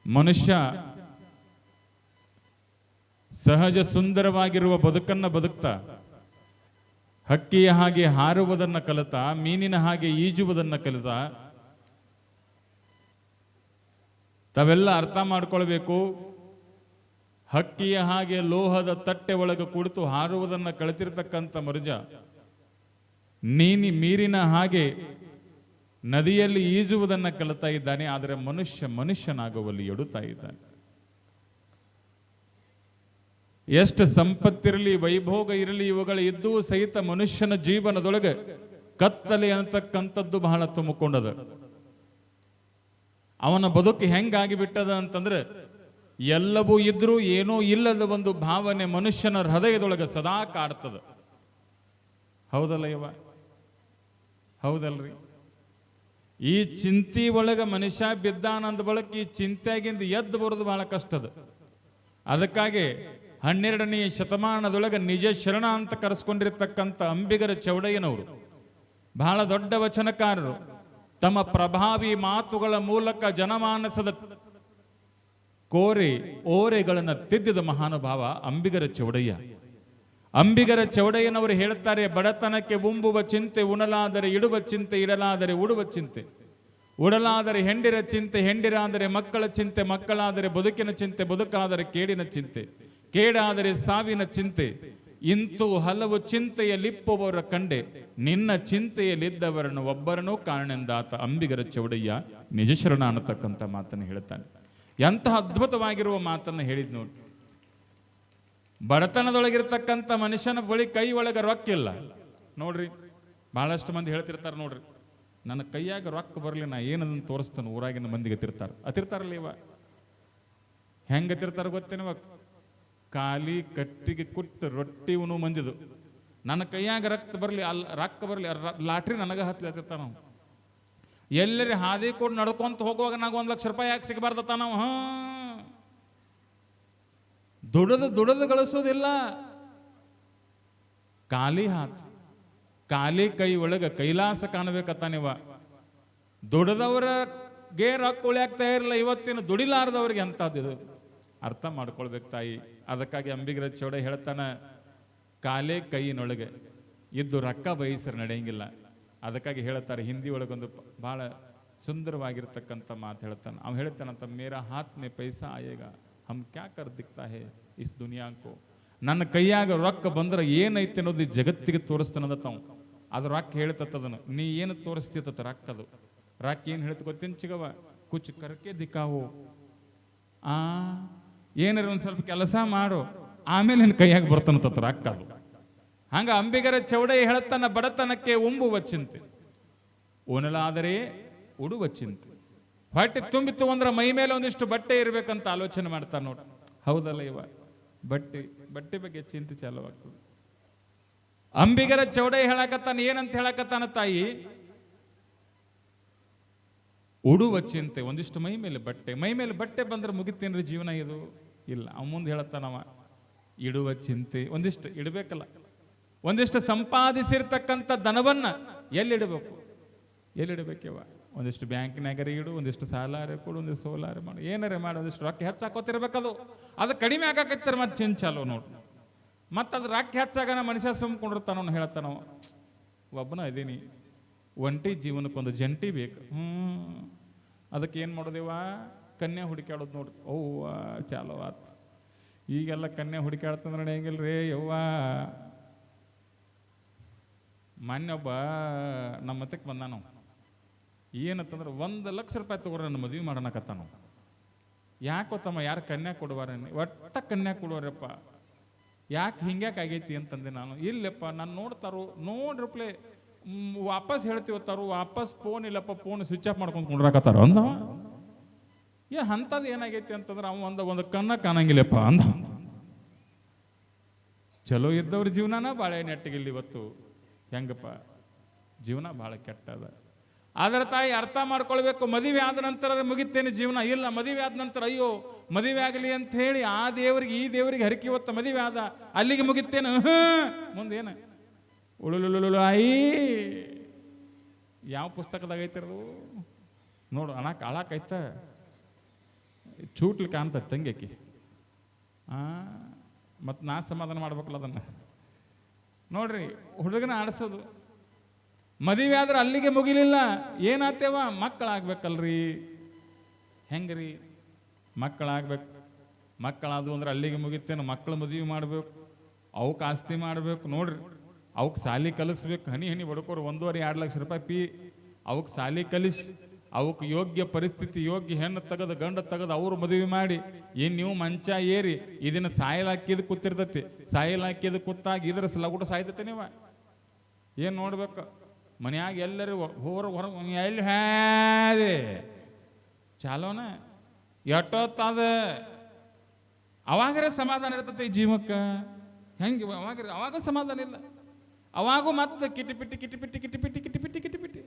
ಮನುಷ್ಯ ಸಹಜ ಸುಂದರವಾಗಿರುವ ಬದುಕನ್ನು ಬದುಕ್ತಾ ಹಕ್ಕಿಯ ಹಾಗೆ ಹಾರುವುದನ್ನು ಕಲಿತ, ಮೀನಿನ ಹಾಗೆ ಈಜುವುದನ್ನು ಕಲಿತ, ತಾವೆಲ್ಲ ಅರ್ಥ ಮಾಡ್ಕೊಳ್ಬೇಕು. ಹಕ್ಕಿಯ ಹಾಗೆ ಲೋಹದ ತಟ್ಟೆ ಒಳಗೆ ಕುಳಿತು ಹಾರುವುದನ್ನು ಕಲಿತಿರ್ತಕ್ಕಂಥ ಮರುಜ ನೀರಿನ ಹಾಗೆ ನದಿಯಲ್ಲಿ ಈಜುವುದನ್ನು ಕಲಿತಾ ಇದ್ದಾನೆ. ಆದರೆ ಮನುಷ್ಯನಾಗುವಲ್ಲಿ ಎಡುತ್ತಾ ಇದ್ದಾನೆ. ಎಷ್ಟು ಸಂಪತ್ತಿರಲಿ, ವೈಭೋಗ ಇರಲಿ, ಇವುಗಳ ಇದ್ದೂ ಸಹಿತ ಮನುಷ್ಯನ ಜೀವನದೊಳಗೆ ಕತ್ತಲೆ ಅನ್ನತಕ್ಕಂಥದ್ದು ಬಹಳ ತುಂಬಿಕೊಂಡದ. ಅವನ ಬದುಕು ಹೆಂಗಾಗಿಬಿಟ್ಟದ ಅಂತಂದ್ರೆ, ಎಲ್ಲವೂ ಇದ್ರೂ ಏನೋ ಇಲ್ಲದ ಒಂದು ಭಾವನೆ ಮನುಷ್ಯನ ಹೃದಯದೊಳಗೆ ಸದಾ ಕಾಡ್ತದ. ಹೌದಲ್ಲ ಯವ್ವ? ಹೌದಲ್ರಿ? ಈ ಚಿಂತೆ ಒಳಗೆ ಮನುಷ್ಯ ಬಿದ್ದಾನಂದ ಬಳಕ ಈ ಚಿಂತೆಗಿಂದ ಎದ್ದು ಬರೋದು ಬಹಳ ಕಷ್ಟದ. ಅದಕ್ಕಾಗಿ 12ನೇ ಶತಮಾನದೊಳಗೆ ನಿಜ ಶರಣ ಅಂತ ಕರೆಸ್ಕೊಂಡಿರ್ತಕ್ಕಂಥ ಅಂಬಿಗರ ಚೌಡಯ್ಯನವರು ಬಹಳ ದೊಡ್ಡ ವಚನಕಾರರು. ತಮ್ಮ ಪ್ರಭಾವಿ ಮಾತುಗಳ ಮೂಲಕ ಜನಮಾನಸದ ಓರೆಗಳನ್ನು ತಿದ್ದಿದ ಮಹಾನುಭಾವ ಅಂಬಿಗರ ಚೌಡಯ್ಯ. ಅಂಬಿಗರ ಚೌಡಯ್ಯನವರು ಹೇಳ್ತಾರೆ, ಬಡತನಕ್ಕೆ ಉಂಬುವ ಚಿಂತೆ ಉಣಲಾದರೆ ಇಡುವ ಚಿಂತೆ, ಇಡಲಾದರೆ ಉಡುವ ಚಿಂತೆ, ಉಡಲಾದರೆ ಹೆಂಡಿರ ಚಿಂತೆ, ಹೆಂಡಿರಾದರೆ ಮಕ್ಕಳ ಚಿಂತೆ, ಮಕ್ಕಳಾದರೆ ಬದುಕಿನ ಚಿಂತೆ, ಬದುಕಾದರೆ ಕೇಡಿನ ಚಿಂತೆ, ಕೇಡಾದರೆ ಸಾವಿನ ಚಿಂತೆ, ಇಂತೂ ಹಲವು ಚಿಂತೆಯಲ್ಲಿಪ್ಪುವವರ ಕಂಡೆ, ನಿನ್ನ ಚಿಂತೆಯಲ್ಲಿದ್ದವರನ್ನು ಒಬ್ಬರನ್ನೂ ಕಾರಣೆಂದಾತ ಅಂಬಿಗರ ಚೌಡಯ್ಯ ನಿಜಶರಣ ಅನ್ನತಕ್ಕಂಥ ಮಾತನ್ನು ಹೇಳ್ತಾನೆ. ಎಂತಹ ಅದ್ಭುತವಾಗಿರುವ ಮಾತನ್ನು ಹೇಳಿದ್ ನೋಡಿ. ಬಡತನದೊಳಗಿರ್ತಕ್ಕಂಥ ಮನುಷ್ಯನ ಬಳಿ ಕೈ ಒಳಗೆ ರೊಕ್ಕ ಇಲ್ಲ ನೋಡ್ರಿ. ಬಹಳಷ್ಟು ಮಂದಿ ಹೇಳ್ತಿರ್ತಾರೆ ನೋಡ್ರಿ, ನನ್ನ ಕೈಯಾಗ ರೊಕ್ಕ ಬರಲಿ, ನಾ ಏನದನ್ನು ತೋರಿಸ್ತಾನೆ ಊರಾಗಿನ ಮಂದಿಗೆ ಅತಿರ್ತಾರಲ್ಲ ಇವ. ಹೆಂಗತಿರ್ತಾರ ಗೊತ್ತೇನವ? ಖಾಲಿ ಕಟ್ಟಿಗೆ ಕುಟ್ಟು ರೊಟ್ಟಿ ಉಣು ಮಂದಿದು. ನನ್ನ ಕೈಯಾಗ ರೊಕ್ಕ ಬರಲಿ ಲಾಟ್ರಿ ನನಗೆ ಹತ್ತಿರ್ತಾನ ನಾವು. ಎಲ್ಲರಿ ಹಾದಿ ಕೊಟ್ಟು ನಡ್ಕೊಂತ ಹೋಗುವಾಗ ನಾವು 1 ಲಕ್ಷ ರೂಪಾಯಿ ಯಾಕೆ ಸಿಗಬಾರ್ದತ್ತ ನಾವು? ದುಡದು ಗಳಿಸೋದಿಲ್ಲ. ಖಾಲಿ ಕೈ ಒಳಗ ಕೈಲಾಸ ಕಾಣಬೇಕತ್ತ ನೀವ. ದುಡದವರಿಗೆ ರೊಕ್ಕ ಉಳಿಯಾಗ್ತಾ ಇರಲಿಲ್ಲ, ಇವತ್ತಿನ ದುಡಿಲಾರದವ್ರಿಗೆ ಎಂಥದ್ದು ಅರ್ಥ ಮಾಡ್ಕೊಳ್ಬೇಕು ತಾಯಿ. ಅದಕ್ಕಾಗಿ ಅಂಬಿಗರ ಚೌಡ ಹೇಳ್ತಾನ, ಕಾಲೇ ಕೈಯಿನೊಳಗೆ ಇದ್ದು ರೊಕ್ಕ ಬಯಸರು ನಡೆಯಂಗಿಲ್ಲ. ಅದಕ್ಕಾಗಿ ಹೇಳ್ತಾರೆ, ಹಿಂದಿ ಒಳಗೊಂದು ಬಹಳ ಸುಂದರವಾಗಿರ್ತಕ್ಕಂಥ ಮಾತು ಹೇಳ್ತಾನೆ. ಅವ್ನು ಹೇಳ್ತಾನಂತ, ಮೇರಾ ಹಾತ್ ಮೇ ಪೈಸಾ ಆಯೇಗ, ಹಮ್ ಕ್ಯಾ ಕರ್ ದಿಕ್ತಾ ಹೇ ಇಸ್ ದುನಿಯಾಕೋ. ನನ್ನ ಕೈಯಾಗ ರೊಕ್ಕ ಬಂದ್ರೆ ಏನೈತೆ ಅನ್ನೋದು ಜಗತ್ತಿಗೆ ತೋರಿಸ್ತಾನದ ತಾವು. ಅದು ರೊಕ್ಕ ಹೇಳ್ತದನು, ನೀ ಏನು ತೋರಿಸ್ತೀತ ರೊಕ್ಕದು. ರೊಕ್ಕ ಏನು ಹೇಳ್ತ ಗೊತ್ತೇನು ಚಿಗವ? ಕುಚ್ ಕರ್ಕೆ ದಿಕ್ಕಾವು, ಏನಾರ ಒಂದು ಸ್ವಲ್ಪ ಕೆಲಸ ಮಾಡು, ಆಮೇಲೆ ನಿನ್ನ ಕೈಯಾಗ ಬರ್ತಾನತ್ತ ರೊಕ್ಕ ಅದು. ಹಂಗ ಅಂಬಿಗರ ಚೌಡಯ್ಯ ಹೇಳ್ತಾನ, ಬಡತನಕ್ಕೆ ಉಂಬುವ ಚಿಂತೆ ಉಣಲಾದರೆ ಉಡುವ ಚಿಂತೆ. ಹೊಟ್ಟೆ ತುಂಬಿತ್ತು ಅಂದ್ರೆ ಮೈ ಮೇಲೆ ಒಂದಿಷ್ಟು ಬಟ್ಟೆ ಇರ್ಬೇಕಂತ ಆಲೋಚನೆ ಮಾಡ್ತಾನೆ ನೋಡ್ರಿ. ಹೌದಲ್ಲ ಇವ? ಬಟ್ಟೆ ಬಗ್ಗೆ ಚಿಂತೆ ಚಾಲುವಾಗ್ತದೆ. ಅಂಬಿಗರ ಚೌಡಯ್ಯ ಹೇಳಕತ್ತಾನ, ಏನಂತ ಹೇಳಕತ್ತಾನ ತಾಯಿ? ಉಡುವ ಚಿಂತೆ, ಒಂದಿಷ್ಟು ಮೈ ಮೇಲೆ ಬಟ್ಟೆ ಬಂದ್ರೆ ಮುಗಿತೇನ್ರಿ ಜೀವನ ಇದು? ಇಲ್ಲ. ಅವ ಮುಂದೆ ಹೇಳತ್ತಾನವ, ಇಡುವ ಚಿಂತೆ, ಒಂದಿಷ್ಟು ಇಡಬೇಕಲ್ಲ. ಒಂದಿಷ್ಟು ಸಂಪಾದಿಸಿರ್ತಕ್ಕಂಥ ಧನವನ್ನ ಎಲ್ಲಿಡಬೇಕವ? ಒಂದಿಷ್ಟು ಬ್ಯಾಂಕ್ನಾಗರ ಇಡು, ಒಂದಿಷ್ಟು ಸಾಲಾರೆ ಕೊಡು, ಒಂದಿಷ್ಟು ಸೋಲಾರೆ ಮಾಡು, ಏನಾರೆ ಮಾಡು, ಒಂದಿಷ್ಟು ರೊಕ್ಕ ಹೆಚ್ಚಾಕೋತಿರ್ಬೇಕದು. ಅದು ಕಡಿಮೆ ಆಗಾಕತ್ತಾರೆ ಮತ್ತೆ ಚಿಂತೆ ಚಾಲು ನೋಡ್ರಿ. ಮತ್ತು ಅದು ರೊಕ್ಕ ಹೆಚ್ಚಾಗನ ಮನುಷ್ಯ ಸುಮ್ಕೊಂಡಿರ್ತಾನ. ಹೇಳ್ತಾನ, ಒಬ್ಬನ ಇದೀನಿ, ಒಂಟಿ ಜೀವನಕ್ಕೊಂದು ಜಂಟಿ ಬೇಕು. ಅದಕ್ಕೆ ಏನು ಮಾಡೋದೇವ? ಕನ್ಯಾ ಹುಡುಕಾಡೋದು ನೋಡ್ರಿ. ಅವ್ವ ಚಾಲೋ ಆತ್. ಈಗೆಲ್ಲ ಕನ್ಯಾ ಹುಡುಕಾಡ್ತಂದ್ರೆ ಹೆಂಗಿಲ್ರಿ ಯವ್ವ. ಮೊನ್ನೊಬ್ಬ ನಮ್ಮ ಮತಕ್ಕೆ ಬಂದ, ನಾವು ಏನಂತಂದ್ರೆ 1 ಲಕ್ಷ ರೂಪಾಯಿ ತಗೋರ ನನ್ನ ಮದುವೆ ಮಾಡೋಣಕತ್ತ. ನಾವು ಯಾಕೋತಮ್ಮ, ಯಾರು ಕನ್ಯಾ ಕೊಡುವಾರ? ಒಟ್ಟ ಕನ್ಯಾ ಕೊಡುವಾರಪ್ಪ. ಯಾಕೆ ಹಿಂಗ್ಯಾಕೆ ಆಗೈತಿ ಅಂತಂದೆ ನಾನು. ಇಲ್ಲಪ್ಪ, ನಾನು ನೋಡ್ರಪ್ಲೆ ವಾಪಸ್ ಹೇಳ್ತೀವತ್ತಾರು, ವಾಪಸ್ ಫೋನ್ ಇಲ್ಲಪ್ಪ, ಫೋನ್ ಸ್ವಿಚ್ ಆಫ್ ಮಾಡ್ಕೊಂಡು ಕುಂಡ್ರಾಕತ್ತಾರ ಅಂದ. ಅಂಥದ್ದು ಏನಾಗೈತಿ ಅಂತಂದ್ರೆ ಅವ ಒಂದು ಕನ್ನ ಕಾಣಂಗಿಲ್ಲಪ್ಪ ಅಂದ. ಚಲೋ ಇದ್ದವ್ರ ಜೀವನನ ಭಾಳ ನೆಟ್ಟಿಗಿಲ್ಲ ಇವತ್ತು. ಹೆಂಗಪ್ಪ ಜೀವನ ಭಾಳ ಕೆಟ್ಟದ. ಆದ್ರೆ ತಾಯಿ ಅರ್ಥ ಮಾಡ್ಕೊಳ್ಬೇಕು, ಮದುವೆ ಆದ ನಂತರ ಮುಗಿತೇನೆ ಜೀವನ? ಇಲ್ಲ. ಮದುವೆ ಆದ ನಂತರ ಅಯ್ಯೋ ಮದುವೆ ಆಗಲಿ ಅಂತ ಹೇಳಿ ಆ ದೇವರಿಗೆ ಈ ದೇವರಿಗೆ ಹರಕೆ ಹೊತ್ತ ಮದುವೆ ಆದ, ಅಲ್ಲಿಗೆ ಮುಗಿತೇನೆ. ಮುಂದೇನು ಉಳುಳುಳು ಆಯಿ ಯಾವ ಪುಸ್ತಕದಾಗ ಐತಿರೋದು ನೋಡು. ಅಳಾಕೈತ ಚೂಟ್ಲಿ ಕಾಣ್ತದೆ ತಂಗಿಕಿ. ಮತ್ತು ನಾ ಸಮಾಧಾನ ಮಾಡ್ಬೇಕಲ್ಲ ಅದನ್ನು. ನೋಡ್ರಿ, ಹುಡುಗನ ಆಡಿಸೋದು. ಮದುವೆ ಆದ್ರೆ ಅಲ್ಲಿಗೆ ಮುಗಿಲಿಲ್ಲ. ಏನಾತೇವ? ಮಕ್ಕಳಾಗ್ಬೇಕಲ್ರಿ. ಹೆಂಗ್ರಿ? ಮಕ್ಕಳಾಗ್ಬೇಕು. ಮಕ್ಕಳಾದವು ಅಂದ್ರೆ ಅಲ್ಲಿಗೆ ಮುಗಿತೇನು? ಮಕ್ಕಳು ಮದುವೆ ಮಾಡ್ಬೇಕು, ಅವಕ್ಕೆ ಆಸ್ತಿ ಮಾಡ್ಬೇಕು. ನೋಡ್ರಿ, ಅವಕ್ಕೆ ಸಾಲಿ ಕಲಿಸ್ಬೇಕು. ಹನಿ ಹನಿ ಬಡ್ಕೋರು 1.5-2 ಲಕ್ಷ ರೂಪಾಯಿ ಫೀ. ಅವಕ್ಕೆ ಸಾಲಿ ಕಲಿಸಿ, ಅವಕ್ಕೆ ಯೋಗ್ಯ ಪರಿಸ್ಥಿತಿ, ಯೋಗ್ಯ ಹೆಣ್ಣು ತೆಗೆದು ಗಂಡ ತೆಗೆದು ಅವ್ರು ಮದುವೆ ಮಾಡಿ, ಏನು ನೀವು ಮಂಚ ಏರಿ ಇದನ್ನು ಸಾಯಲ್ ಹಾಕಿದ್ ಕೂತಿರ್ತೈತಿ. ಸಾಯಲ್ ಹಾಕಿದ್ ಕೂತಾಗ ಇದ್ರ ಲಗುಟ ಸಾಯ್ತೈತೆ. ನೀವ ಏನು ನೋಡ್ಬೇಕು? ಮನ್ಯಾಗ ಎಲ್ಲರೂ ಹೊರ ಎಲ್ಲಿ ಹ್ಯಾರಿ ಚಾಲೋನ ಎಟ್ಟೊತ್ತದ ಅವಾಗರೇ ಸಮಾಧಾನ ಇರ್ತೈತೆ ಈ ಜೀವಕ್ಕೆ. ಹೆಂಗೆ ಅವಾಗ ಸಮಾಧಾನ ಇಲ್ಲ. ಅವಾಗೂ ಮತ್ತೆ ಕಿಟಿಪಿಟಿ ಕಿಟಿಪಿಟಿ ಕಿಟಿಪಿಟಿ ಕಿಟಿಪಿಟಿ ಕಿಟಿಪಿಟಿ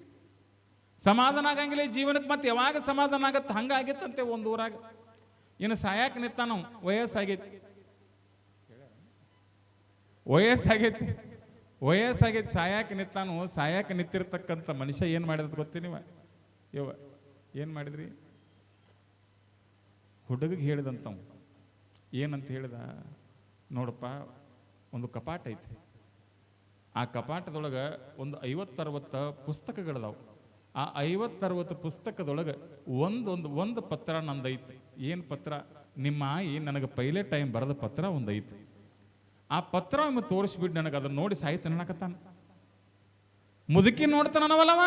ಸಮಾಧಾನ ಆಗಂಗಿಲ್ಲ ಈ ಜೀವನಕ್ಕೆ. ಮತ್ತೆ ಯಾವಾಗ ಸಮಾಧಾನ ಆಗತ್ತೆ? ಹಂಗಾಗಿತ್ತಂತೆ ಒಂದು ಊರಾಗ. ಇನ್ನು ಸಾಯಕ್ಕೆ ನಿಂತ ನಾವು ವಯಸ್ಸಾಗೈತಿ ಸಾಯಕ್ಕೆ ನಿಂತಾನು. ಸಾಯಕ್ಕೆ ನಿಂತಿರ್ತಕ್ಕಂಥ ಮನುಷ್ಯ ಏನು ಮಾಡಿದ ಗೊತ್ತಿ ನೀವು? ಏನು ಮಾಡಿದ್ರಿ? ಹುಡುಗಿಗೆ ಹೇಳಿದಂತವ್ ಏನಂತ ಹೇಳಿದ? ನೋಡಪ್ಪ, ಒಂದು ಕಪಾಟ ಐತಿ. ಆ ಕಪಾಟದೊಳಗೆ ಒಂದು 50-60 ಪುಸ್ತಕಗಳದಾವು. ಆ 50-60 ಪುಸ್ತಕದೊಳಗೆ ಒಂದು ಪತ್ರ ನಂದೈತಿ. ಏನು ಪತ್ರ? ನಿಮ್ಮ ಆಯಿ ನನಗೆ ಪೈಲೆ ಟೈಮ್ ಬರೆದ ಪತ್ರ ಒಂದೈತಿ. ಆ ಪತ್ರ ಒಮ್ಮೆ ತೋರಿಸ್ಬಿಟ್ಟು ನನಗೆ ಅದನ್ನ ನೋಡಿ ಸಾಯ್ತು ಅನ್ನಕತ್ತಾನ. ಮುದುಕಿ ನೋಡ್ತಾನವಲ್ಲವ,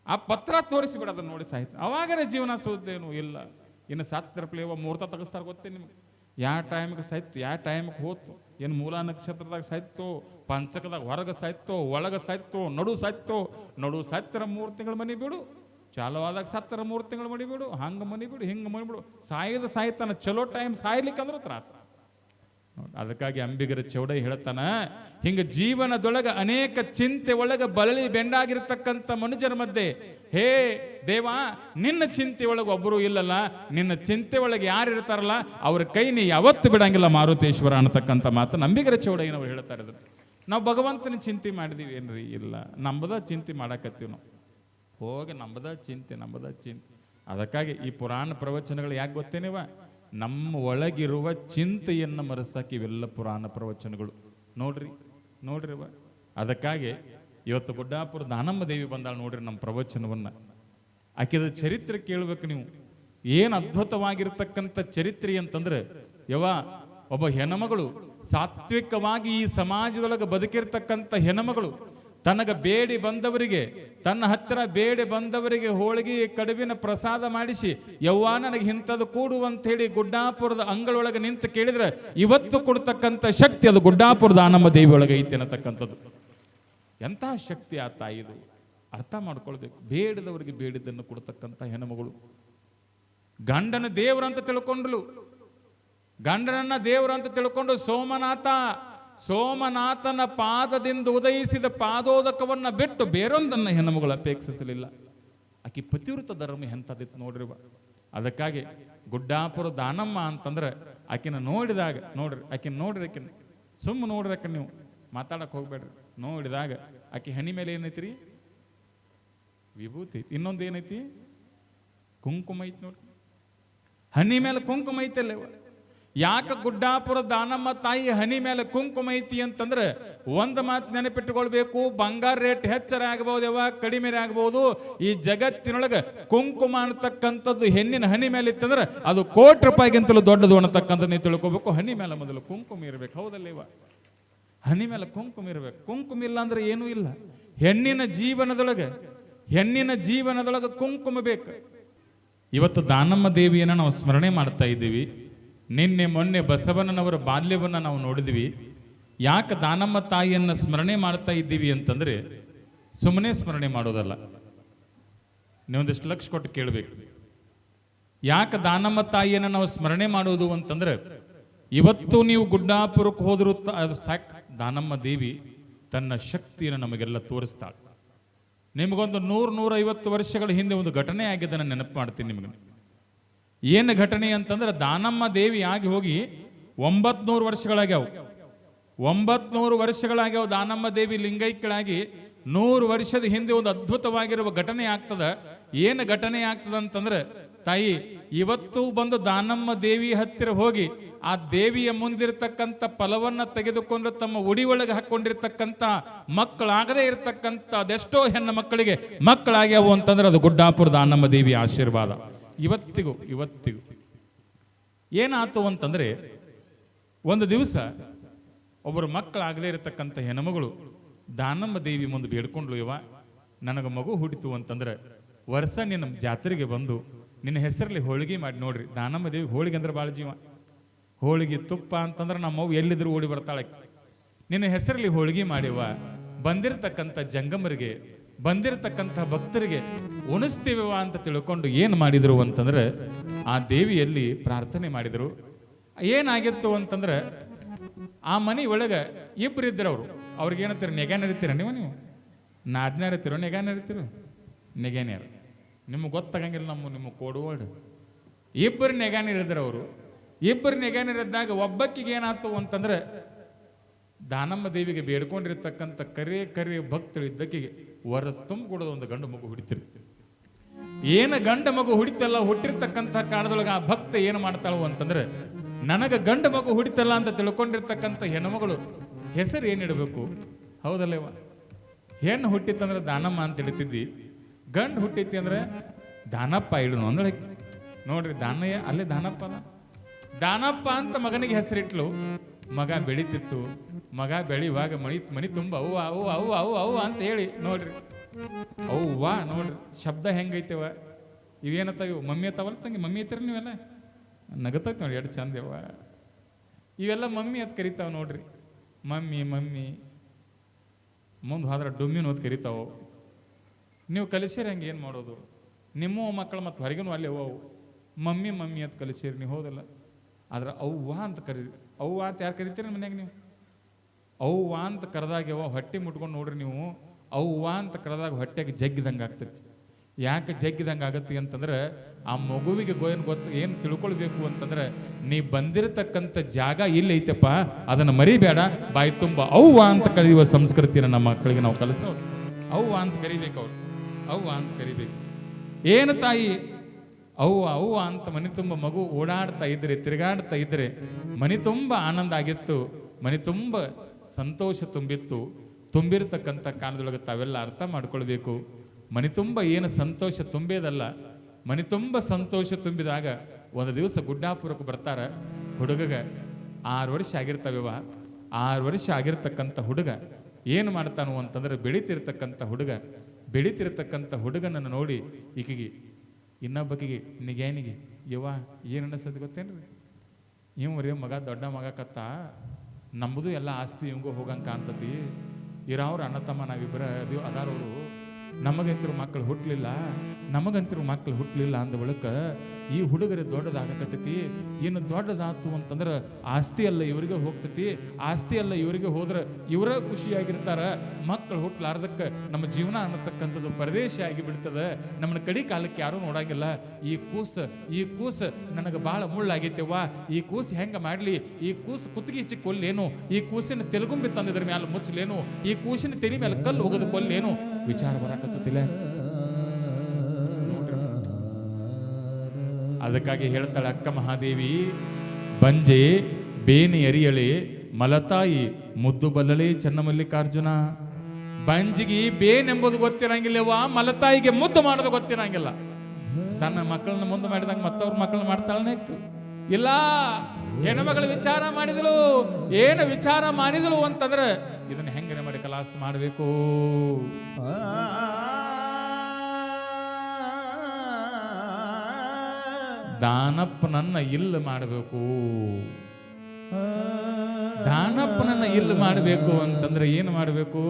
ಆ ಪತ್ರ ತೋರಿಸಿಬಿಡ, ಅದನ್ನ ನೋಡಿ ಸಾಯ್ತು. ಅವಾಗರೇ ಜೀವನ ಸೋದ್ದೇನು ಇಲ್ಲ. ಇನ್ನು ಸತ್ತರಪ್ಲೇವ ಮುಹೂರ್ತ ತೆಗೆಸ್ತಾರೆ ಗೊತ್ತೇ ನಿಮ್ಗೆ? ಯಾವ ಟೈಮಿಗೆ ಸಾಯ್ತು, ಯಾವ ಟೈಮಿಗೆ ಹೋತು, ಏನು ಮೂಲ ನಕ್ಷತ್ರದಾಗ ಸಾಯ್ತು, ಪಂಚಕದಾಗ ಹೊರಗೆ ಸಾಯ್ತು, ಒಳಗೆ ಸಾಯ್ತು, ನಡು ಸಾಯ್ತರ 3 ತಿಂಗಳು ಮನಿ ಬಿಡು, ಚಾಲುವಾದಾಗ ಸತ್ತರ 3 ತಿಂಗಳು ಮನಿ ಬಿಡು, ಹಂಗೆ ಮನಿ ಬಿಡು, ಹಿಂಗೆ ಮನಿ ಬಿಡು. ಸಾಯ್ತಾನ. ಚಲೋ ಟೈಮ್ ಸಾಯ್ಲಿಕ್ಕಂದ್ರೂ ತ್ರಾಸ. ಅದಕ್ಕಾಗಿ ಅಂಬಿಗರ ಚೌಡೈ ಹೇಳ್ತಾನ, ಹಿಂಗ ಜೀವನದೊಳಗೆ ಅನೇಕ ಚಿಂತೆ ಒಳಗೆ ಬಲಳಿ ಬೆಂಡಾಗಿರ್ತಕ್ಕಂಥ ಮನುಷ್ಯರ ಮಧ್ಯೆ, ಹೇ ದೇವಾ, ನಿನ್ನ ಚಿಂತೆ ಒಳಗೆ ಒಬ್ಬರು ಇಲ್ಲಲ್ಲ, ನಿನ್ನ ಚಿಂತೆ ಒಳಗೆ ಯಾರು ಇರ್ತಾರಲ್ಲ ಅವ್ರ ಕೈ ನೀ ಯಾವತ್ತು ಬಿಡಂಗಿಲ್ಲ ಮಾರುತೇಶ್ವರ ಅನ್ನತಕ್ಕಂಥ ಮಾತು ಅಂಬಿಗರ ಚೌಡಯ್ಯನವ್ರು ಹೇಳ್ತಾ ಇದ್ರು. ನಾವು ಭಗವಂತನ ಚಿಂತೆ ಮಾಡಿದೀವಿ ಏನ್ರಿ? ಇಲ್ಲ, ನಂಬದ ಚಿಂತೆ ಮಾಡಕತ್ತೀವಿ ನಾವು. ಹೋಗಿ ನಂಬದ ಚಿಂತೆ. ಅದಕ್ಕಾಗಿ ಈ ಪುರಾಣ ಪ್ರವಚನಗಳು ಯಾಕೆ ಗೊತ್ತೇನಿವ? ನಮ್ಮ ಒಳಗಿರುವ ಚಿಂತೆಯನ್ನು ಮರೆಸಕ್ಕೆ ಇವೆಲ್ಲ ಪುರಾಣ ಪ್ರವಚನಗಳು. ನೋಡ್ರಿ ಅದಕ್ಕಾಗಿ ಇವತ್ತು ಗುಡ್ಡಾಪುರ ದಾನಮ್ಮ ದೇವಿ ಬಂದಾಳ ನೋಡ್ರಿ ನಮ್ಮ ಪ್ರವಚನವನ್ನ. ಆಕೆದ ಚರಿತ್ರೆ ಕೇಳಬೇಕು ನೀವು. ಏನು ಅದ್ಭುತವಾಗಿರ್ತಕ್ಕಂಥ ಚರಿತ್ರೆ ಅಂತಂದ್ರೆ, ಒಬ್ಬ ಹೆಣ್ಮಗಳು ಸಾತ್ವಿಕವಾಗಿ ಈ ಸಮಾಜದೊಳಗೆ ಬದುಕಿರ್ತಕ್ಕಂಥ ಹೆಣ್ಮಗಳು ತನಗ ಬೇಡಿ ಬಂದವರಿಗೆ, ತನ್ನ ಹತ್ತಿರ ಬೇಡಿ ಬಂದವರಿಗೆ ಹೋಳಿಗೆ ಕಡುಬಿನ ಪ್ರಸಾದ ಮಾಡಿಸಿ, ನನಗೆ ಇಂಥದ್ದು ಕೂಡು ಅಂತ ಹೇಳಿ ಗುಡ್ಡಾಪುರದ ಅಂಗಳೊಳಗೆ ನಿಂತು ಕೇಳಿದ್ರೆ ಇವತ್ತು ಕೊಡ್ತಕ್ಕಂಥ ಶಕ್ತಿ ಅದು ಗುಡ್ಡಾಪುರದ ದಾನಮ್ಮ ದೇವಿ ಒಳಗೆ ಐತಿ ಅನ್ನತಕ್ಕಂಥದ್ದು. ಎಂತಹ ಶಕ್ತಿ ಆ ತಾಯಿದು ಅರ್ಥ ಮಾಡ್ಕೊಳ್ಬೇಕು. ಬೇಡದವರಿಗೆ ಬೇಡಿದ್ದನ್ನು ಕೊಡ್ತಕ್ಕಂಥ ಹೆಣ್ಮಗಳು. ಗಂಡನ ದೇವರಂತ ತಿಳ್ಕೊಂಡ್ರು. ಗಂಡನನ್ನ ದೇವರಂತ ತಿಳ್ಕೊಂಡು ಸೋಮನಾಥನ ಪಾದದಿಂದ ಉದಯಿಸಿದ ಪಾದೋದಕವನ್ನ ಬಿಟ್ಟು ಬೇರೊಂದನ್ನು ಹೆಣ್ಣುಮಗಳು ಅಪೇಕ್ಷಿಸಲಿಲ್ಲ. ಆಕೆ ಪತಿವ್ರತ ಧರ್ಮ ಎಂಥದಿತ್ತು ನೋಡ್ರಿವ. ಅದಕ್ಕಾಗಿ ಗುಡ್ಡಾಪುರ ದಾನಮ್ಮ ಅಂತಂದ್ರೆ ಆಕಿನ ನೋಡಿದಾಗ ಆಕಿನ ಸುಮ್ಮ ನೋಡ್ರಿ, ನೀವು ಮಾತಾಡಕ್ ಹೋಗ್ಬೇಡ್ರಿ. ನೋಡಿದಾಗ ಆಕೆ ಹನಿ ಮೇಲೆ ಏನೈತಿ? ವಿಭೂತಿ. ಇನ್ನೊಂದು ಏನೈತಿ? ಕುಂಕುಮ ಐತಿ ನೋಡ್ರಿ. ಹನಿ ಮೇಲೆ ಕುಂಕುಮ ಐತಲ್ಲ. ಯಾಕೆ ಗುಡ್ಡಾಪುರ ದಾನಮ್ಮ ತಾಯಿ ಹನಿ ಮೇಲೆ ಕುಂಕುಮ ಐತಿ ಅಂತಂದ್ರೆ ಒಂದು ಮಾತು ನೆನಪಿಟ್ಟುಕೊಳ್ಬೇಕು. ಬಂಗಾರ ರೇಟ್ ಹೆಚ್ಚರ ಆಗಬಹುದು, ಕಡಿಮೆ ಆಗಬಹುದು. ಈ ಜಗತ್ತಿನೊಳಗೆ ಕುಂಕುಮ ಅನ್ನತಕ್ಕಂಥದ್ದು ಹೆಣ್ಣಿನ ಹನಿ ಮೇಲೆ ಇತ್ತಂದ್ರೆ ಅದು ಕೋಟಿ ರೂಪಾಯಿಗಿಂತಲೂ ದೊಡ್ಡದು ಅನ್ನತಕ್ಕಂಥ ನೀವು ತಿಳ್ಕೊಬೇಕು. ಹನಿ ಮೇಲೆ ಮೊದಲು ಕುಂಕುಮ ಇರಬೇಕು, ಹೌದಲ್ಲ ಇವ? ಹನಿ ಮೇಲೆ ಕುಂಕುಮ ಇರಬೇಕು. ಕುಂಕುಮ ಇಲ್ಲ ಅಂದ್ರೆ ಏನೂ ಇಲ್ಲ. ಹೆಣ್ಣಿನ ಜೀವನದೊಳಗೆ ಕುಂಕುಮ ಬೇಕು. ಇವತ್ತು ದಾನಮ್ಮ ದೇವಿಯನ್ನು ನಾವು ಸ್ಮರಣೆ ಮಾಡ್ತಾ ಇದ್ದೀವಿ. ನಿನ್ನೆ ಮೊನ್ನೆ ಬಸವಣ್ಣನವರ ಬಾಲ್ಯವನ್ನು ನಾವು ನೋಡಿದ್ವಿ. ಯಾಕೆ ದಾನಮ್ಮ ತಾಯಿಯನ್ನು ಸ್ಮರಣೆ ಮಾಡ್ತಾ ಇದ್ದೀವಿ ಅಂತಂದ್ರೆ ಸುಮ್ಮನೆ ಸ್ಮರಣೆ ಮಾಡೋದಲ್ಲ. ನೀವೊಂದಿಷ್ಟು ಲಕ್ಷ ಕೊಟ್ಟು ಕೇಳಬೇಕು. ಯಾಕೆ ದಾನಮ್ಮ ತಾಯಿಯನ್ನು ನಾವು ಸ್ಮರಣೆ ಮಾಡೋದು ಅಂತಂದ್ರೆ, ಇವತ್ತು ನೀವು ಗುಡ್ಡಾಪುರಕ್ಕೆ ಹೋದ್ರು ಸಾಕು, ದಾನಮ್ಮ ದೇವಿ ತನ್ನ ಶಕ್ತಿಯನ್ನು ನಮಗೆಲ್ಲ ತೋರಿಸ್ತಾಳೆ. ನಿಮಗೊಂದು 100-150 ವರ್ಷಗಳ ಹಿಂದೆ ಒಂದು ಘಟನೆ ಆಗಿದ್ದನ್ನು ನೆನಪು ಮಾಡ್ತೀನಿ ನಿಮಗೆ. ಏನು ಘಟನೆ ಅಂತಂದ್ರೆ, ದಾನಮ್ಮ ದೇವಿ ಆಗಿ ಹೋಗಿ 900 ವರ್ಷಗಳಾಗ್ಯಾವ. 900 ವರ್ಷಗಳಾಗ್ಯಾವ ದಾನಮ್ಮ ದೇವಿ ಲಿಂಗೈಕ್ಯಳಾಗಿ. 100 ವರ್ಷದ ಹಿಂದೆ ಒಂದು ಅದ್ಭುತವಾಗಿರುವ ಘಟನೆ ಆಗ್ತದ. ಏನು ಘಟನೆ ಆಗ್ತದ ಅಂತಂದ್ರೆ, ತಾಯಿ ಇವತ್ತು ಬಂದು ದಾನಮ್ಮ ದೇವಿ ಹತ್ತಿರ ಹೋಗಿ ಆ ದೇವಿಯ ಮುಂದಿರತಕ್ಕಂಥ ಫಲವನ್ನ ತೆಗೆದುಕೊಂಡು ತಮ್ಮ ಉಡಿ ಒಳಗೆ ಹಾಕೊಂಡಿರ್ತಕ್ಕಂಥ ಮಕ್ಕಳಾಗದೇ ಇರತಕ್ಕಂಥ ಅದೆಷ್ಟೋ ಹೆಣ್ಣು ಮಕ್ಕಳಿಗೆ ಮಕ್ಕಳಾಗ್ಯಾವು ಅಂತಂದ್ರೆ ಅದು ಗುಡ್ಡಾಪುರ ದಾನಮ್ಮ ದೇವಿಯ ಆಶೀರ್ವಾದ. ಇವತ್ತಿಗೂ ಏನಾಯ್ತು ಅಂತಂದ್ರೆ, ಒಂದು ದಿವಸ ಒಬ್ಬರು ಮಕ್ಕಳಾಗದೇ ಇರತಕ್ಕಂಥ ಹೆಣ್ಮಗಳು ದಾನಮ್ಮ ದೇವಿ ಮುಂದೆ ಬೇಡ್ಕೊಂಡ್ಲು, ಇವ ನನಗೆ ಮಗು ಹುಟ್ಟಿತು ಅಂತಂದ್ರೆ ವರ್ಷ ನಿನ್ನ ಜಾತ್ರೆಗೆ ಬಂದು ನಿನ್ನ ಹೆಸರಲ್ಲಿ ಹೋಳಿಗೆ ಮಾಡಿ ನೋಡ್ರಿ. ದಾನಮ್ಮ ದೇವಿ ಹೋಳಿಗೆ ಅಂದ್ರೆ ಭಾಳ ಜೀವ. ಹೋಳಿಗೆ ತುಪ್ಪ ಅಂತಂದ್ರೆ ನಮ್ಮವು ಎಲ್ಲಿದ್ರು ಓಡಿ ಬರ್ತಾಳೆ. ನಿನ್ನ ಹೆಸರಲ್ಲಿ ಹೋಳಿಗೆ ಮಾಡಿವ ಬಂದಿರತಕ್ಕಂಥ ಜಂಗಮರಿಗೆ ಬಂದಿರತಕ್ಕಂಥ ಭಕ್ತರಿಗೆ ಉಣಿಸ್ತೀವ ಅಂತ ತಿಳ್ಕೊಂಡು ಏನು ಮಾಡಿದ್ರು ಅಂತಂದ್ರೆ ಆ ದೇವಿಯಲ್ಲಿ ಪ್ರಾರ್ಥನೆ ಮಾಡಿದರು. ಏನಾಗಿತ್ತು ಅಂತಂದ್ರೆ ಆ ಮನೆ ಒಳಗೆ ಇಬ್ಬರು ಇದ್ರು. ಅವ್ರಿಗೆ ಏನತ್ತೀರ, ನೆಗ್ಯಾನ ಇರ್ತೀರ ನೀವು ನಾದ್ನ್ಯಾರ ಇರ್ತೀರೋ ನೆಗ್ಯಾನ ಇರ್ತೀರೋ? ನೆಗ್ಯಾನ್ಯಾರ ನಿಮ್ಗೆ ಗೊತ್ತಾಗಂಗಿಲ್ಲ. ನಿಮ್ಮ ಕೋಡುವರ್ಡ್ ಇಬ್ಬರು ನೆಗ್ಯಾನಿರಿದ್ರು. ಅವರು ಇಬ್ಬರು ನೆಗ್ಯಾನಿರಿದ್ದಾಗ ಒಬ್ಬಕ್ಕಿಗೆ ಏನಾಯ್ತು ಅಂತಂದ್ರೆ ದಾನಮ್ಮ ದೇವಿಗೆ ಬೇಡ್ಕೊಂಡಿರ್ತಕ್ಕಂಥ ಕರೆ ಭಕ್ತರು ಇದ್ದಕ್ಕಿಗೆ ವರಸ್ ತುಂಬಿಕೊಡೋದು ಒಂದು ಗಂಡು ಮಗು ಹುಡಿತಿರ್. ಏನು ಗಂಡು ಮಗು ಹುಡಿತಲ್ಲ, ಹುಟ್ಟಿರ್ತಕ್ಕಂಥ ಕಾರಣದೊಳಗೆ ಆ ಭಕ್ತ ಏನು ಮಾಡ್ತಾಳು ಅಂತಂದ್ರೆ, ನನಗೆ ಗಂಡು ಮಗು ಹುಡಿತಲ್ಲ ಅಂತ ತಿಳ್ಕೊಂಡಿರ್ತಕ್ಕಂಥ ಹೆಣ್ಮಗಳು ಹೆಸರು ಏನಿಡಬೇಕು? ಹೌದಲ್ಲೇವ? ಹೆಣ್ಣು ಹುಟ್ಟಿತ್ತಂದ್ರೆ ದಾನಮ್ಮ ಅಂತ ಹಿಡಿತಿದ್ದಿ, ಗಂಡು ಹುಟ್ಟಿತಿ ಅಂದ್ರೆ ದಾನಪ್ಪ ಇಡನು ಅಂದ್ರೆ ನೋಡ್ರಿ. ದಾನಯ್ಯ ಅಲ್ಲೇ ದಾನಪ್ಪ ಅದ. ದಾನಪ್ಪ ಅಂತ ಮಗನಿಗೆ ಹೆಸರಿಟ್ಲು. ಮಗ ಬೆಳೀತಿತ್ತು. ಮಗ ಬೆಳೆಯುವಾಗ ಮನಿ ತುಂಬ ಅವ್ವ ಅವ್ವ ಅವ್ವ ಅವ್ವ ಅವ್ವ ಅಂತ ಹೇಳಿ ನೋಡ್ರಿ. ಅವ್ವ ನೋಡ್ರಿ ಶಬ್ದ ಹೆಂಗೈತೆವ. ಇವೇನತ್ತಾವ ಇವು? ಮಮ್ಮಿ ಅತ್ತಾವಲ್ಲ ತಂಗಿ, ಮಮ್ಮಿ ಐತಿರ ನೀವೆಲ್ಲ ನಗತೈತೆ ನೋಡಿ, ಎರಡು ಚಂದವ ಇವೆಲ್ಲ ಮಮ್ಮಿ ಅಂತ ಕರಿತಾವ ನೋಡ್ರಿ. ಮಮ್ಮಿ ಮಮ್ಮಿ ಮುಂದೆ ಹೋದ್ರೆ ಡುಮ್ಮಿನ ಹೊತ್ತು ಕರಿತಾವು. ನೀವು ಕಲಿಸಿರಿ ಹಂಗೆ ಏನು ಮಾಡೋದು? ನಿಮ್ಮ ಮಕ್ಕಳು ಮತ್ತು ಹೊರಗಿನೂ ಅಲ್ಲಿ ಅವು ಮಮ್ಮಿ ಮಮ್ಮಿ ಅಂತ ಕಲಿಸಿರಿ, ನೀವು ಹೋದಲ್ಲ. ಆದ್ರೆ ಅವ್ವ ಅಂತ ಕರೀರಿ. ಅವ್ವ ಅಂತ ಯಾರು ಕರಿತೀರಿ ಮನ್ಯಾಗ ನೀವು? ಅವ್ವ ಅಂತ ಕರೆದಾಗ್ಯವ ಹೊಟ್ಟೆ ಮುಟ್ಕೊಂಡು ನೋಡ್ರಿ ನೀವು. ಅವ್ವ ಅಂತ ಕರೆದಾಗ ಹೊಟ್ಟೆಗೆ ಜಗ್ಗಿದಂಗೆ ಆಗ್ತೈತಿ. ಯಾಕೆ ಜಗ್ಗಿದಂಗೆ ಆಗತ್ತೆ ಅಂತಂದ್ರೆ ಆ ಮಗುವಿಗೆ ಏನು ತಿಳ್ಕೊಳ್ಬೇಕು ಅಂತಂದ್ರೆ, ನೀ ಬಂದಿರತಕ್ಕಂಥ ಜಾಗ ಇಲ್ಲಿ ಐತಪ್ಪ, ಅದನ್ನು ಮರಿಬೇಡ, ಬಾಯಿ ತುಂಬ ಅವ್ವ ಅಂತ ಕರೆಯುವ ಸಂಸ್ಕೃತಿನ ನಮ್ಮ ಮಕ್ಕಳಿಗೆ ನಾವು ಕಲಿಸೋ. ಅವ್ವ ಅಂತ ಕರಿಬೇಕು, ಅವ್ರು ಅವ್ವ ಅಂತ ಕರಿಬೇಕು. ಏನು ತಾಯಿ ಅವ್ವ ಅವ್ವ ಅಂತ ಮನೆ ತುಂಬ ಮಗು ಓಡಾಡ್ತಾ ಇದ್ರೆ, ತಿರುಗಾಡ್ತಾ ಇದ್ರೆ ಮನೆ ತುಂಬ ಆನಂದ ಆಗಿತ್ತು, ಮನೆ ತುಂಬ ಸಂತೋಷ ತುಂಬಿತ್ತು. ತುಂಬಿರತಕ್ಕಂಥ ಕಾಲದೊಳಗೆ ತಾವೆಲ್ಲ ಅರ್ಥ ಮಾಡ್ಕೊಳ್ಬೇಕು. ಮನೆ ತುಂಬ ಏನು ಸಂತೋಷ ತುಂಬೇದಲ್ಲ, ಮನೆ ತುಂಬ ಸಂತೋಷ ತುಂಬಿದಾಗ ಒಂದು ದಿವಸ ಗುಡ್ಡಾಪುರಕ್ಕೆ ಬರ್ತಾರ. ಹುಡುಗಗೆ 6 ವರ್ಷ ಆಗಿರ್ತಾವೆವ. 6 ವರ್ಷ ಆಗಿರ್ತಕ್ಕಂಥ ಹುಡುಗ ಏನು ಮಾಡ್ತಾನು ಅಂತಂದ್ರೆ, ಬೆಳೀತಿರ್ತಕ್ಕಂಥ ಹುಡುಗನನ್ನು ನೋಡಿ ಈಕಿಗೆ ಇನ್ನೊಬ್ಬಕಿಗೆ ನಿಗ್ಯಾನಿಗೆ ಯವ್ವ ಏನು ಅನ್ನಿಸೋದು ಗೊತ್ತೇನ್ರಿ? ಇವ್ರಿ ಮಗ ದೊಡ್ಡ ಮಗ ಕತ್ತ, ನಮ್ಮದು ಎಲ್ಲ ಆಸ್ತಿ ಇವಂಗೂ ಹೋಗಂಗೆ ಕಾಣ್ತತಿ. ಇರೋರು ಅಣ್ಣ ತಮ್ಮ ನಾವಿಬ್ಬರ ಅದು ಅದಾರವರು. ನಮಗಂತರೂ ಮಕ್ಕಳು ಹುಟ್ಟಲಿಲ್ಲ ಅಂದ ಬಳಿಕ ಈ ಹುಡುಗರ ದೊಡ್ಡದಾಗಕತ್ತೈತಿ. ಇನ್ನು ದೊಡ್ಡದಾತು ಅಂತಂದ್ರೆ ಆಸ್ತಿ ಎಲ್ಲ ಇವರಿಗೆ ಹೋಗ್ತೈತಿ. ಆಸ್ತಿ ಎಲ್ಲ ಇವರಿಗೆ ಹೋದ್ರೆ ಇವರ ಖುಷಿಯಾಗಿರ್ತಾರ. ಮಕ್ಕಳು ಹುಟ್ಟಲಾರ್ದಕ್ಕೆ ನಮ್ಮ ಜೀವನ ಅನ್ನತಕ್ಕಂಥದ್ದು ಪರದೇಶ ಆಗಿ ಬಿಡ್ತದೆ. ನಮ್ಮನ್ನ ಕಡಿ ಕಾಲಕ್ಕೆ ಯಾರೂ ನೋಡಂಗಿಲ್ಲ. ಈ ಕೂಸು ನನಗೆ ಭಾಳ ಮುಳ್ಳಾಗೈತೆವ್ವ. ಈ ಕೂಸು ಹೆಂಗೆ ಮಾಡಲಿ? ಈ ಕೂಸು ಕುತ್ತಿಗೆ ಹೆಚ್ಚಿ ಕೊಲ್ಲೇನು? ಈ ಕೂಸಿನ ತೆಲುಗುಂಬಿ ತಂದಿದ್ರ ಮೇಲೆ ಮುಚ್ಚಲೇನು? ಈ ಕೂಸಿನ ತೆಲಿ ಮೇಲೆ ಕಲ್ಲು ಹೋಗೋದು ಕೊಲ್ಲೇನು? ವಿಚಾರ ಬರಾಕತ್ತಿಲ್ಲ. ಅದಕ್ಕಾಗಿ ಹೇಳ್ತಾಳೆ ಅಕ್ಕ ಮಹಾದೇವಿ, ಬಂಜೆ ಬೇನಿ ಅರಿಯಳೆ ಮಲತಾಯಿ ಮುದ್ದು ಬಲ್ಲಳೆ ಚನ್ನಮಲ್ಲಿಕಾರ್ಜುನ. ಬಂಜಿಗೆ ಬೇನೆಂಬುದು ಗೊತ್ತಿರಂಗಿಲ್ಲವ, ಮಲತಾಯಿಗೆ ಮುದ್ದು ಮಾಡೋದು ಗೊತ್ತಿರಂಗಿಲ್ಲ. ತನ್ನ ಮಕ್ಕಳನ್ನ ಮುಂದೆ ಮಾಡಿದಂಗೆ ಮತ್ತವ್ರ ಮಕ್ಕಳನ್ನ ಮಾಡ್ತಾಳನೆ ಇಲ್ಲ. ಹೆಣ್ಮಗಳ ವಿಚಾರ ಮಾಡಿದಳು. ಏನು ವಿಚಾರ ಮಾಡಿದಳು ಅಂತಂದ್ರೆ, ಇದನ್ನ ಹೆಂಗನೆ ಮಾಡಿ ಕಲಾಸ ಮಾಡಬೇಕು. ದಾನಪ್ಪನನ್ನ ಇಲ್ಲ ಮಾಡಬೇಕು. ದಾನಪ್ಪನನ್ನ ಇಲ್ಲ ಮಾಡಬೇಕು ಅಂತಂದ್ರೆ ಏನು ಮಾಡಬೇಕು?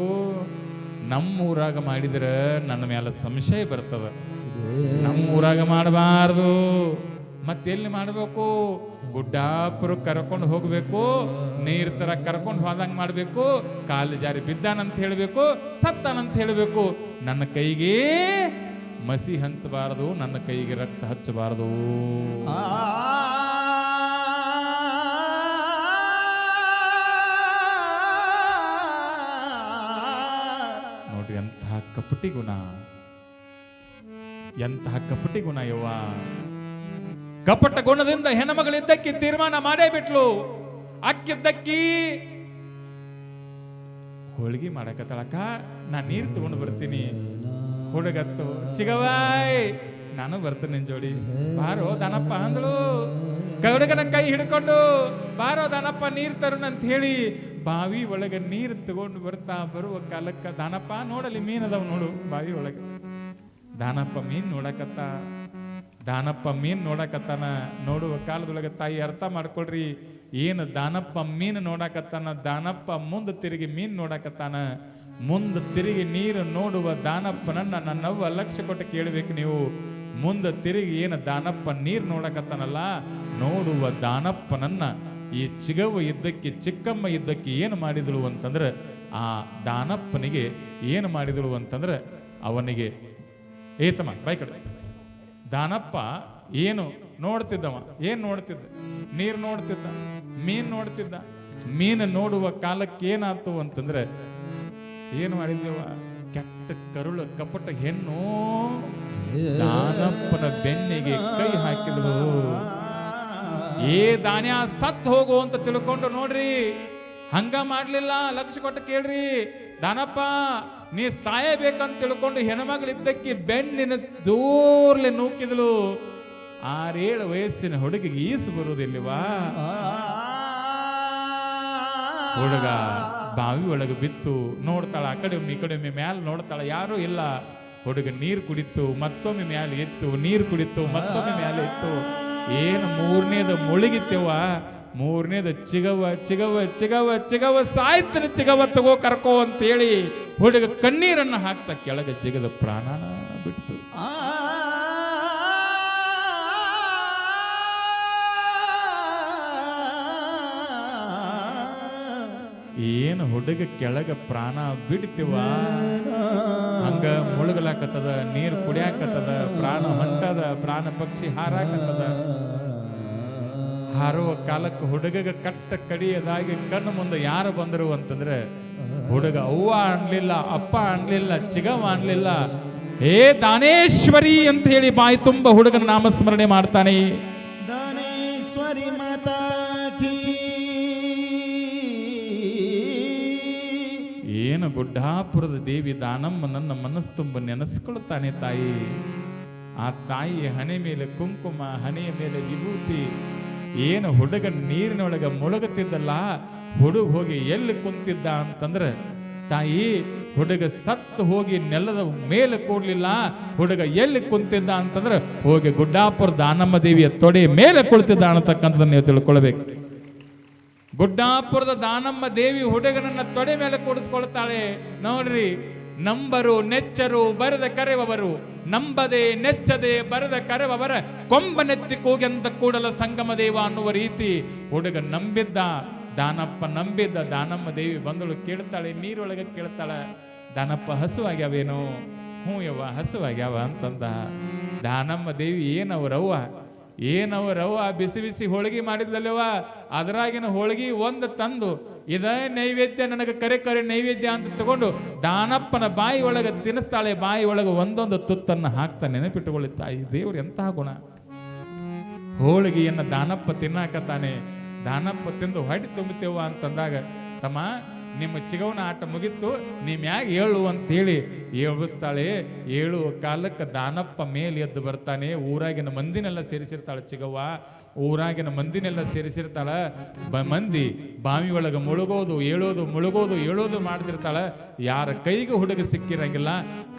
ನಮ್ಮೂರಾಗ ಮಾಡಿದ್ರೆ ನನ್ನ ಮೇಲೆ ಸಂಶಯ ಬರ್ತದ. ನಮ್ಮೂರಾಗ ಮಾಡಬಾರ್ದು. ಮತ್ತೆಲ್ಲಿ ಮಾಡಬೇಕು? ಗುಡ್ಡಾಪುರ ಕರ್ಕೊಂಡು ಹೋಗ್ಬೇಕು. ನೀರ್ ತರ ಕರ್ಕೊಂಡು ಹೋದಂಗೆ ಮಾಡಬೇಕು. ಕಾಲು ಜಾರಿ ಬಿದ್ದಾನಂತ ಹೇಳಬೇಕು, ಸತ್ತಾನಂತ ಹೇಳಬೇಕು. ನನ್ನ ಕೈಗೆ ಮಸಿ ಹಂಚಬಾರದು, ನನ್ನ ಕೈಗೆ ರಕ್ತ ಹಚ್ಚಬಾರದು. ನೋಡ್ರಿ ಎಂತಹ ಕಪಟಿ ಗುಣ, ಎಂತಹ ಕಪಟಿ ಗುಣ ಯವ್ವ. ಕಪಟ ಗುಣದಿಂದ ಹೆಣ್ಮಗಳಿದ್ದಕ್ಕಿ ತೀರ್ಮಾನ ಮಾಡೇ ಬಿಟ್ಲು. ಅಕ್ಕಿದ್ದಕ್ಕಿ ಹೋಳಿಗೆ ಮಾಡಕತ್ತಳಕ್ಕ, ನಾ ನೀರು ತಗೊಂಡು ಬರ್ತೀನಿ. ಹುಡುಗತ್ತು, ಚಿಗವಾಯ್ ನಾನು ಬರ್ತೀನಿ ನಿನ್ ಜೋಡಿ, ಬಾರೋ ದಾನಪ್ಪ ಅಂದಳು. ಹುಡುಗನ ಕೈ ಹಿಡ್ಕೊಂಡು ಬಾರೋ ದಾನಪ್ಪ ನೀರು ತರುಣಂತ ಹೇಳಿ ಬಾವಿ ಒಳಗೆ ನೀರು ತಗೊಂಡು ಬರ್ತಾ ಬರುವ ಕಾಲಕ್ಕ ದಾನಪ್ಪ ನೋಡಲಿ ಮೀನ್ ಅದಾವ ನೋಡು ಬಾವಿ ಒಳಗೆ. ದಾನಪ್ಪ ಮೀನ್ ನೋಡಕತ್ತ, ದಾನಪ್ಪ ಮೀನ್ ನೋಡಕತ್ತಾನ. ನೋಡುವ ಕಾಲದೊಳಗೆ ತಾಯಿ ಅರ್ಥ ಮಾಡ್ಕೊಳ್ರಿ, ಏನು ದಾನಪ್ಪ ಮೀನು ನೋಡಕತ್ತಾನ, ದಾನಪ್ಪ ಮುಂದೆ ತಿರುಗಿ ಮೀನ್ ನೋಡಕತ್ತಾನ. ಮುಂದೆ ತಿರುಗಿ ನೀರು ನೋಡುವ ದಾನಪ್ಪನನ್ನ ನನ್ನವ್ವ ಲಕ್ಷ್ಯ ಕೊಟ್ಟು ಕೇಳಬೇಕು ನೀವು. ಮುಂದೆ ತಿರುಗಿ ಏನು ದಾನಪ್ಪ ನೀರು ನೋಡಕತ್ತಾನಲ್ಲ, ನೋಡುವ ದಾನಪ್ಪನನ್ನ ಈ ಚಿಗವ್ವ ಇದ್ದಕ್ಕೆ ಚಿಕ್ಕಮ್ಮ ಇದ್ದಕ್ಕೆ ಏನು ಮಾಡಿದಳು ಅಂತಂದ್ರೆ, ಆ ದಾನಪ್ಪನಿಗೆ ಏನು ಮಾಡಿದಳು ಅಂತಂದ್ರೆ, ಅವನಿಗೆ ಏತಮ್ಮ ಬೈ ಕಡೆ ದಾನಪ್ಪ ಏನು ನೋಡ್ತಿದ್ದವ, ಏನ್ ನೋಡ್ತಿದ್ದ? ನೀರು ನೋಡ್ತಿದ್ದ, ಮೀನ್ ನೋಡ್ತಿದ್ದ. ಮೀನು ನೋಡುವ ಕಾಲಕ್ಕೆ ಏನಾಯ್ತು ಅಂತಂದ್ರೆ, ಏನು ಮಾಡಿದ್ದೇವ? ಕೆಟ್ಟ ಕರುಳ ಕಪಟ ಹೆಣ್ಣು ದಾನಪ್ಪನ ಬೆನ್ನಿಗೆ ಕೈ ಹಾಕಿದಳು. ಏ ದಾನ್ಯ ಸತ್ ಹೋಗು ಅಂತ ತಿಳ್ಕೊಂಡು ನೋಡ್ರಿ, ಹಂಗ ಮಾಡ್ಲಿಲ್ಲ. ಲಕ್ಷ್ಯ ಕೊಟ್ಟು ಕೇಳ್ರಿ, ದಾನಪ್ಪ ನೀ ಸಾಯಬೇಕಂತ ತಿಳ್ಕೊಂಡು ಹೆಣ್ಮಗಳಿದ್ದಕ್ಕೆ ಬೆನ್ನಿನ ದೂರ್ಲೆ ನೂಕಿದಳು. 6-7 ವಯಸ್ಸಿನ ಹುಡುಗಿಗೆ ಈಸು ಬರುವುದಿಲ್ಲವಾ? ಹುಡುಗ ಬಾವಿ ಒಳಗೆ ಬಿತ್ತು, ನೋಡ್ತಾಳ, ಆ ಕಡೆ ಒಮ್ಮೆ ಈ ಕಡೆ ಒಮ್ಮೆ ಮ್ಯಾಲ ನೋಡ್ತಾಳ, ಯಾರೂ ಇಲ್ಲ. ಹುಡುಗ ನೀರು ಕುಡಿತು, ಮತ್ತೊಮ್ಮೆ ಮ್ಯಾಲೆ ಎತ್ತು, ನೀರು ಕುಡಿತು, ಮತ್ತೊಮ್ಮೆ ಮ್ಯಾಲೆ ಎತ್ತು. ಏನು 3ನೇದು ಮುಳುಗಿತ್ತೇವ, 3ನೇದು ಚಿಗವ ಚಿಗವ ಚಿಗವ ಚಿಗವ ಸಾಯ್ತನ ಚಿಗವ ತಗೋ ಕರ್ಕೋ ಅಂತೇಳಿ ಹುಡುಗ ಕಣ್ಣೀರನ್ನು ಹಾಕ್ತಾ ಕೆಳಗೆ ಜಿಗದ ಪ್ರಾಣ ಬಿಡ್ತು. ಏನು ಹುಡುಗ ಕೆಳಗ ಪ್ರಾಣ ಬಿಡ್ತೀವ, ಹಂಗ ಮುಳುಗಲಾಕತ್ತದ, ನೀರು ಕುಡಿಯಾಕತ್ತದ, ಪ್ರಾಣ ಹೊಂಟದ, ಪ್ರಾಣ ಪಕ್ಷಿ ಹಾರಾಕತ್ತದ. ಹಾರುವ ಕಾಲಕ್ಕೆ ಹುಡುಗಗ ಕಟ್ಟ ಕಡಿಯದಾಗಿ ಕಣ್ಣು ಮುಂದೆ ಯಾರು ಬಂದರು ಅಂತಂದ್ರೆ, ಹುಡುಗ ಅವ್ವ ಅನ್ಲಿಲ್ಲ, ಅಪ್ಪ ಅನ್ಲಿಲ್ಲ, ಚಿಗವ ಅನ್ಲಿಲ್ಲ, ಹೇ ದಾನೇಶ್ವರಿ ಅಂತ ಹೇಳಿ ಬಾಯಿ ತುಂಬ ಹುಡುಗನ ನಾಮಸ್ಮರಣೆ ಮಾಡ್ತಾನೆ. ದಾನೇಶ್ವರಿ ಮಾತಾ ಕೀ. ಏನು ಗುಡ್ಡಾಪುರದ ದೇವಿ ದಾನಮ್ಮ ನನ್ನ ಮನಸ್ಸು ತುಂಬ ನೆನೆಸ್ಕೊಳ್ತಾನೆ ತಾಯಿ. ಆ ತಾಯಿಯ ಹಣೆ ಮೇಲೆ ಕುಂಕುಮ, ಹಣೆಯ ಮೇಲೆ ವಿಭೂತಿ. ಏನು ಹುಡುಗ ನೀರಿನೊಳಗೆ ಮುಳುಗುತ್ತಿದ್ದಲ್ಲ, ಹುಡುಗ ಹೋಗಿ ಎಲ್ಲಿ ಕುಂತಿದ್ದ ಅಂತಂದ್ರೆ, ತಾಯಿ ಹುಡುಗ ಸತ್ತು ಹೋಗಿ ನೆಲದ ಮೇಲೆ ಕೂಡ್ಲಿಲ್ಲ, ಹುಡುಗ ಎಲ್ಲಿ ಕುಂತಿದ್ದ ಅಂತಂದ್ರೆ ಹೋಗಿ ಗುಡ್ಡಾಪುರ ದಾನಮ್ಮ ದೇವಿಯ ತೊಡೆ ಮೇಲೆ ಕುಳಿತಿದ್ದ ಅನ್ನತಕ್ಕಂಥದ್ದನ್ನು ನೀವು ತಿಳ್ಕೊಳ್ಬೇಕು. ಗುಡ್ಡಾಪುರದ ದಾನಮ್ಮ ದೇವಿ ಹುಡುಗನನ್ನ ತೊಡೆ ಮೇಲೆ ಕೂಡಿಸ್ಕೊಳ್ತಾಳೆ. ನೋಡ್ರಿ, ನಂಬರು ನೆಚ್ಚರು ಬರೆದ ಕರೆವವರು, ನಂಬದೆ ನೆಚ್ಚದೆ ಬರೆದ ಕರೆವವರ ಕೊಂಬನೆತ್ತಿ ಕೂಗೆಂತ ಕೂಡಲ ಸಂಗಮ ದೇವ ಅನ್ನುವ ರೀತಿ ಹುಡುಗ ನಂಬಿದ್ದ, ದಾನಪ್ಪ ನಂಬಿದ್ದ. ದಾನಮ್ಮ ದೇವಿ ಬಂದಳು, ಕೇಳ್ತಾಳೆ, ನೀರೊಳಗೆ ಕೇಳ್ತಾಳೆ, ದಾನಪ್ಪ ಹಸುವಾಗ್ಯಾವೇನೋ? ಹ್ಞೂ ಯವ್ವ ಹಸುವಾಗ್ಯಾವ ಅಂತಂದ. ದಾನಮ್ಮ ದೇವಿ ಏನವರವ್ವ ಬಿಸಿ ಬಿಸಿ ಹೋಳಿಗೆ ಮಾಡಿದ್ಲಲ್ಲವ, ಅದರಾಗಿನ ಹೋಳಿಗೆ ಒಂದು ತಂದು ಇದೇ ನೈವೇದ್ಯ, ನನಗೆ ಕರೆ ನೈವೇದ್ಯ ಅಂತ ತಗೊಂಡು ದಾನಪ್ಪನ ಬಾಯಿ ಒಳಗೆ ತಿನ್ನಿಸ್ತಾಳೆ. ಬಾಯಿ ಒಳಗೆ ಒಂದೊಂದು ತುತ್ತನ್ನು ಹಾಕ್ತಾ ನೆನಪಿಟ್ಟುಕೊಳ್ಳುತ್ತಾಯಿ. ದೇವ್ರು ಎಂತಹ ಗುಣ! ಹೋಳಿಗೆಯನ್ನು ದಾನಪ್ಪ ತಿನ್ನಾಕತ್ತಾನೆ. ದಾನಪ್ಪ ತಿಂದು ಹೊಟ್ಟೆ ತುಂಬುತ್ತೇವ ಅಂತಂದಾಗ, ತಮ್ಮ ನಿಮ್ಮ ಚಿಗವನ ಆಟ ಮುಗಿತು, ನೀ ಮ್ಯಾಗ ಏಳು ಅಂತೇಳಿ ಏಳಿಸ್ತಾಳೆ. ಏಳುವ ಕಾಲಕ್ಕೆ ದಾನಪ್ಪ ಮೇಲೆ ಎದ್ದು ಬರ್ತಾನೆ. ಊರಾಗಿನ ಮಂದಿನೆಲ್ಲ ಸೇರಿಸಿರ್ತಾಳೆ ಚಿಗವ್ವ, ಊರಾಗಿನ ಮಂದಿನೆಲ್ಲ ಸೇರಿಸಿರ್ತಾಳ. ಮಂದಿ ಬಾವಿ ಒಳಗೆ ಮುಳುಗೋದು ಏಳೋದು, ಮುಳುಗೋದು ಏಳೋದು ಮಾಡ್ತಿರ್ತಾಳೆ. ಯಾರ ಕೈಗೆ ಹುಡುಗ ಸಿಕ್ಕಿರಂಗಿಲ್ಲ.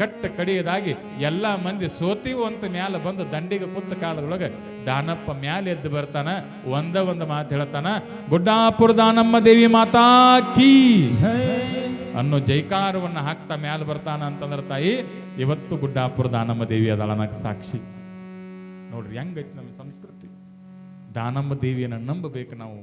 ಕಟ್ಟ ಕಡಿಯದಾಗಿ ಎಲ್ಲ ಮಂದಿ ಸೋತೀವು ಅಂತ ಮ್ಯಾಲ ಬಂದು ದಂಡಿಗೆ ಕುತ್ತ ಕಾಲದೊಳಗೆ ದಾನಪ್ಪ ಮ್ಯಾಲ ಎದ್ದು ಬರ್ತಾನ. ಒಂದು ಮಾತು ಹೇಳ್ತಾನ, ಗುಡ್ಡಾಪುರ ದಾನಮ್ಮ ದೇವಿ ಮಾತಾ ಕೀ ಅನ್ನೋ ಜೈಕಾರವನ್ನು ಹಾಕ್ತಾ ಮ್ಯಾಲ ಬರ್ತಾನ ಅಂತಂದ್ರೆ, ತಾಯಿ ಇವತ್ತು ಗುಡ್ಡಾಪುರ ದಾನಮ್ಮ ದೇವಿ ಅದಳ ನನಗೆ ಸಾಕ್ಷಿ. ನೋಡ್ರಿ ಹೆಂಗೈತಿ ನಮ್ಮ ಸಂಸ್ಕೃತಿ. ದಾನಮ್ಮ ದೇವಿಯನ್ನು ನಂಬಬೇಕು ನಾವು.